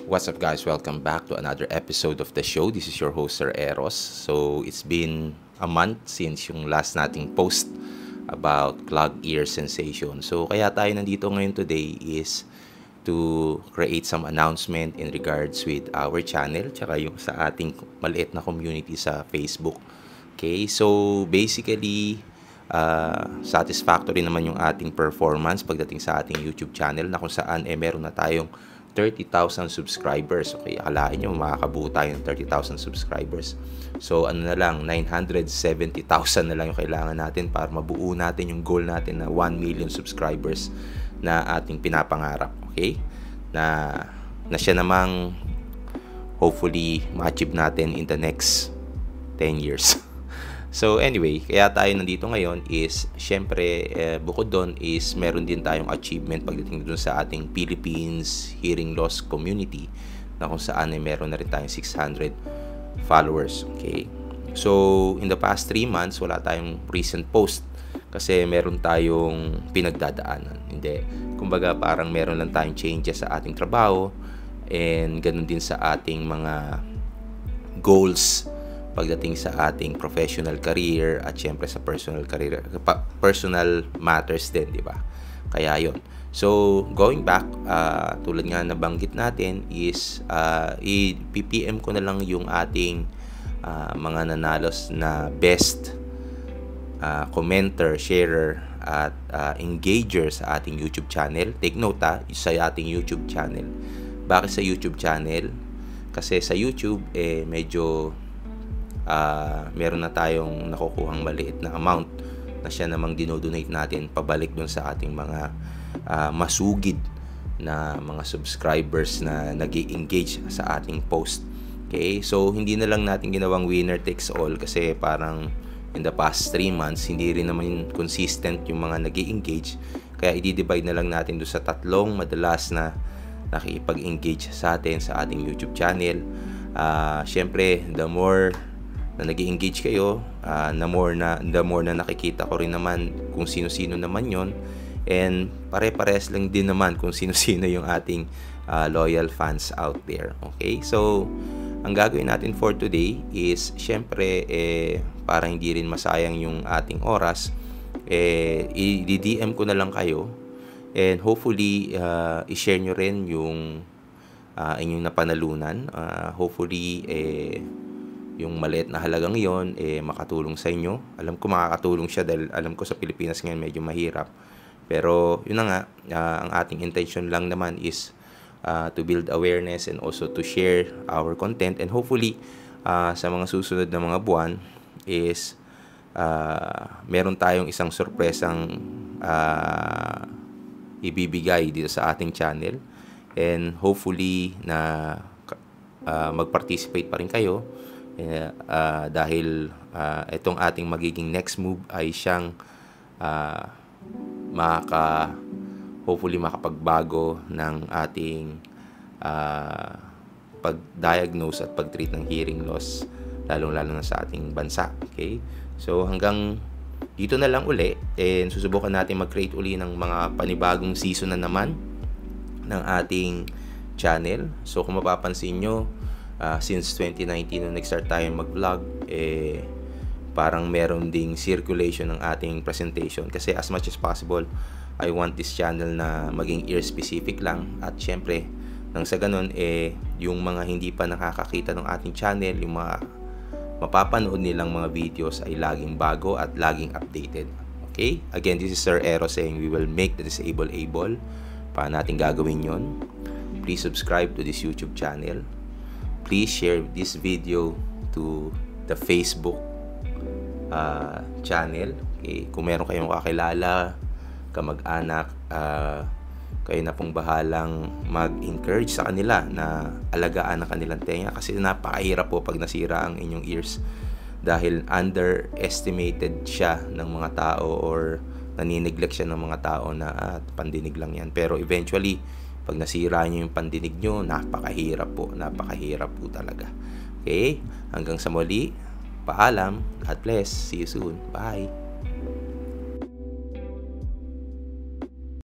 What's up, guys? Welcome back to another episode of the show. This is your host, Sir Eros. So, it's been a month since yung last nating post about clogged ear sensation. So, kaya tayo nandito ngayon today is to create some announcement in regards with our channel tsaka yung sa ating maliit na community sa Facebook. Okay, so basically, satisfactory naman yung ating performance pagdating sa ating YouTube channel na kung saan meron na tayong 30,000 subscribers. Okay, akalain nyo makakabuo tayo ng 30,000 subscribers. So, ano na lang, 970,000 na lang yung kailangan natin para mabuo natin yung goal natin na 1 million subscribers na ating pinapangarap. Okay? Na siya namang hopefully ma-achieve natin in the next 10 years. So anyway, kaya tayo nandito ngayon is syempre bukod doon is meron din tayong achievement pagdating doon sa ating Philippines hearing loss community na kung saan meron na rin tayong 600 followers. Okay. So in the past 3 months wala tayong recent post kasi meron tayong pinagdadaanan. Hindi, kumbaga parang meron lang tayong changes sa ating trabaho and ganun din sa ating mga goals pagdating sa ating professional career at syempre sa personal career, personal matters din, di ba? Kaya yon. So, going back, tulad nga nabanggit natin is i-PPM ko na lang yung ating mga nanalos na best commenter, sharer at engager sa ating YouTube channel. Take note sa ating YouTube channel. Bakit sa YouTube channel? Kasi sa YouTube medyo meron na tayong nakukuhang maliit na amount na siya namang dinodonate natin pabalik dun sa ating mga masugid na mga subscribers na nag-engage sa ating post. Okay? So, hindi na lang natin ginawang winner takes all kasi parang in the past 3 months, hindi rin naman consistent yung mga nag-engage. Kaya i-divide na lang natin doon sa tatlong madalas na nakikipag-engage sa atin sa ating YouTube channel. Syempre, the more na nag-engage kayo, the more na nakikita ko rin naman kung sino-sino naman yon, and pare-pares lang din naman kung sino-sino yung ating loyal fans out there. Okay, so ang gagawin natin for today is syempre para hindi rin masayang yung ating oras, i-DM ko na lang kayo and hopefully i-share nyo rin yung inyong napanalunan. Hopefully yung maliit na halagang yon makatulong sa inyo. Alam ko makakatulong siya dahil alam ko sa Pilipinas ngayon medyo mahirap. Pero yun na nga, ang ating intention lang naman is to build awareness and also to share our content, and hopefully sa mga susunod na mga buwan is meron tayong isang sorpresang ibibigay dito sa ating channel, and hopefully na mag-participate pa rin kayo. Dahil itong ating magiging next move ay siyang hopefully makapagbago ng ating pag-diagnose at pag-treat ng hearing loss, lalong-lalo na sa ating bansa. Okay? So hanggang dito na lang uli, and susubukan natin mag-create uli ng mga panibagong season na naman ng ating channel. So kung mapapansin nyo, since 2019 nung nag-start tayo mag-vlog, parang meron ding circulation ng ating presentation kasi as much as possible I want this channel na maging ear specific lang, at syempre nang sa ganun yung mga hindi pa nakakakita ng ating channel, yung mga mapapanood nilang mga videos ay laging bago at laging updated. Okay? Again, this is Sir Ero saying we will make the disabled able. Paano natin gagawin yon? Please subscribe to this YouTube channel. Please share this video to the Facebook channel. Okay? Kung meron kayong kakilala, kamag-anak, kayo na pong bahalang mag-encourage sa kanila na alagaan ang kanilang tenga kasi napakahirap po pag nasira ang inyong ears dahil underestimated siya ng mga tao or nanineglect siya ng mga tao na pandinig lang yan. Pero eventually, pag nasira nyo yung pandinig nyo, napakahirap po talaga. Okay? Hanggang sa muli, paalam, God bless, see you soon, bye.